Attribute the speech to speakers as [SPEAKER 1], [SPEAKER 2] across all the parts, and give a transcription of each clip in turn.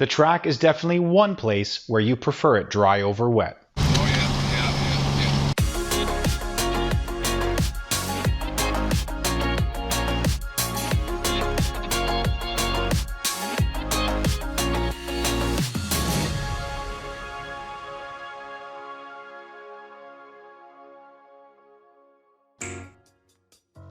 [SPEAKER 1] The track is definitely one place where you prefer it dry over wet.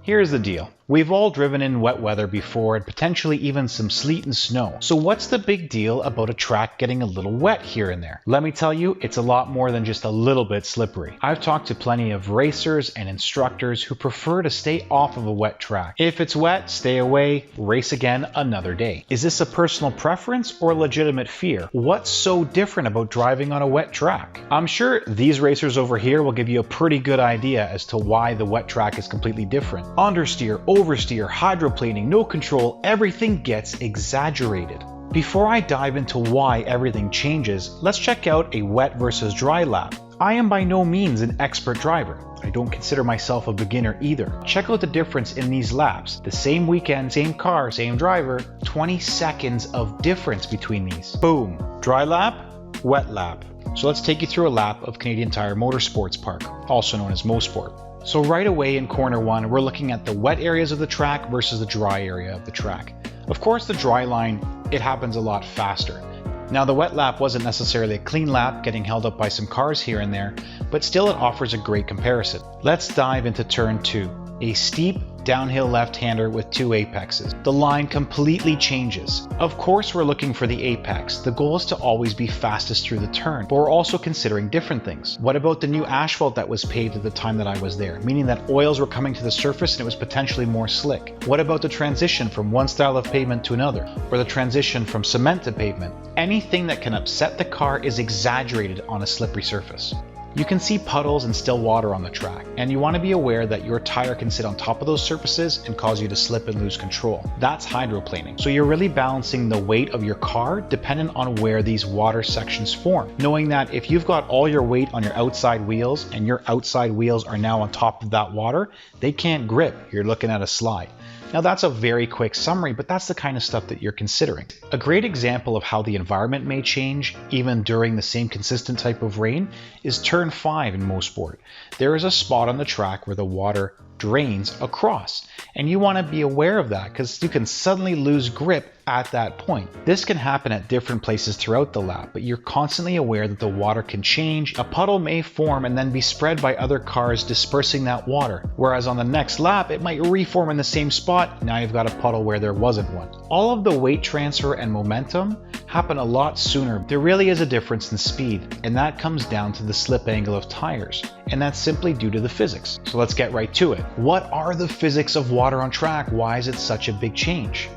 [SPEAKER 1] Here's the deal. We've all driven in wet weather before and potentially even some sleet and snow. So what's the big deal about a track getting a little wet here and there? Let me tell you, it's a lot more than just a little bit slippery. I've talked to plenty of racers and instructors who prefer to stay off of a wet track. If it's wet, stay away, race again another day. Is this a personal preference or legitimate fear? What's so different about driving on a wet track? I'm sure these racers over here will give you a pretty good idea as to why the wet track is completely different. Understeer, oversteer, hydroplaning, no control, everything gets exaggerated. Before I dive into why everything changes, let's check out a wet versus dry lap. I am by no means an expert driver. I don't consider myself a beginner either. Check out the difference in these laps. The same weekend, same car, same driver, 20 seconds of difference between these. Boom. Dry lap, wet lap. So let's take you through a lap of Canadian Tire Motorsports Park, also known as Mosport. So right away in corner one, we're looking at the wet areas of the track versus the dry area of the track. Of course, the dry line, it happens a lot faster. Now the wet lap wasn't necessarily a clean lap, getting held up by some cars here and there, but still it offers a great comparison. Let's dive into turn 2, a steep downhill left-hander with 2 apexes. The line completely changes. Of course we're looking for the apex. The goal is to always be fastest through the turn, but we're also considering different things. What about the new asphalt that was paved at the time that I was there, meaning that oils were coming to the surface and it was potentially more slick? What about the transition from one style of pavement to another, or the transition from cement to pavement? Anything that can upset the car is exaggerated on a slippery surface. You can see puddles and still water on the track, and you want to be aware that your tire can sit on top of those surfaces and cause you to slip and lose control. That's hydroplaning. So you're really balancing the weight of your car dependent on where these water sections form. Knowing that if you've got all your weight on your outside wheels and your outside wheels are now on top of that water, they can't grip. You're looking at a slide. Now that's a very quick summary, but that's the kind of stuff that you're considering. A great example of how the environment may change, even during the same consistent type of rain, is turn 5 in Mosport. There is a spot on the track where the water drains across, and you want to be aware of that because you can suddenly lose grip at that point. This can happen at different places throughout the lap, but you're constantly aware that the water can change. A puddle may form and then be spread by other cars dispersing that water, whereas on the next lap it might reform in the same spot. Now you've got a puddle where there wasn't one. All of the weight transfer and momentum happen a lot sooner. There really is a difference in speed, and that comes down to the slip angle of tires, and that's simply due to the physics. So let's get right to it. What are the physics of water on track? Why is it such a big change?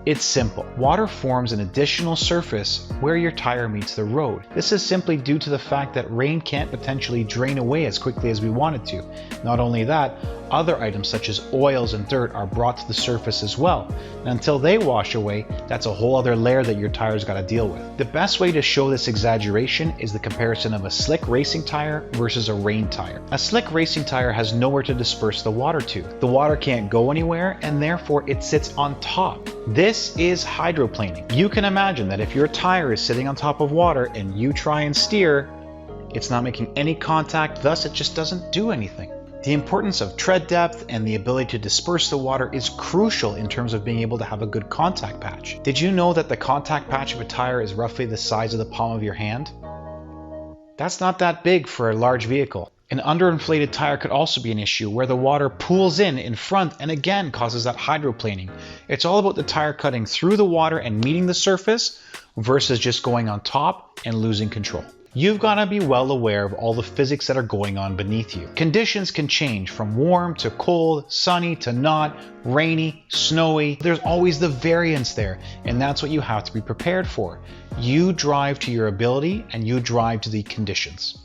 [SPEAKER 1] It's simple. Water forms an additional surface where your tire meets the road. This is simply due to the fact that rain can't potentially drain away as quickly as we want it to. Not only that, other items such as oils and dirt are brought to the surface as well. And until they wash away, that's a whole other layer that your tire's got to deal with. The best way to show this exaggeration is the comparison of a slick racing tire versus a rain tire. A slick racing tire has nowhere to disperse the water to. The water can't go anywhere, and therefore it sits on top. This is hydroplaning. You can imagine that if your tire is sitting on top of water and you try and steer, it's not making any contact, thus it just doesn't do anything. The importance of tread depth and the ability to disperse the water is crucial in terms of being able to have a good contact patch. Did you know that the contact patch of a tire is roughly the size of the palm of your hand? That's not that big for a large vehicle. An underinflated tire could also be an issue where the water pools in front and again causes that hydroplaning. It's all about the tire cutting through the water and meeting the surface versus just going on top and losing control. You've got to be well aware of all the physics that are going on beneath you. Conditions can change from warm to cold, sunny to not, rainy, snowy. There's always the variance there, and that's what you have to be prepared for. You drive to your ability and you drive to the conditions.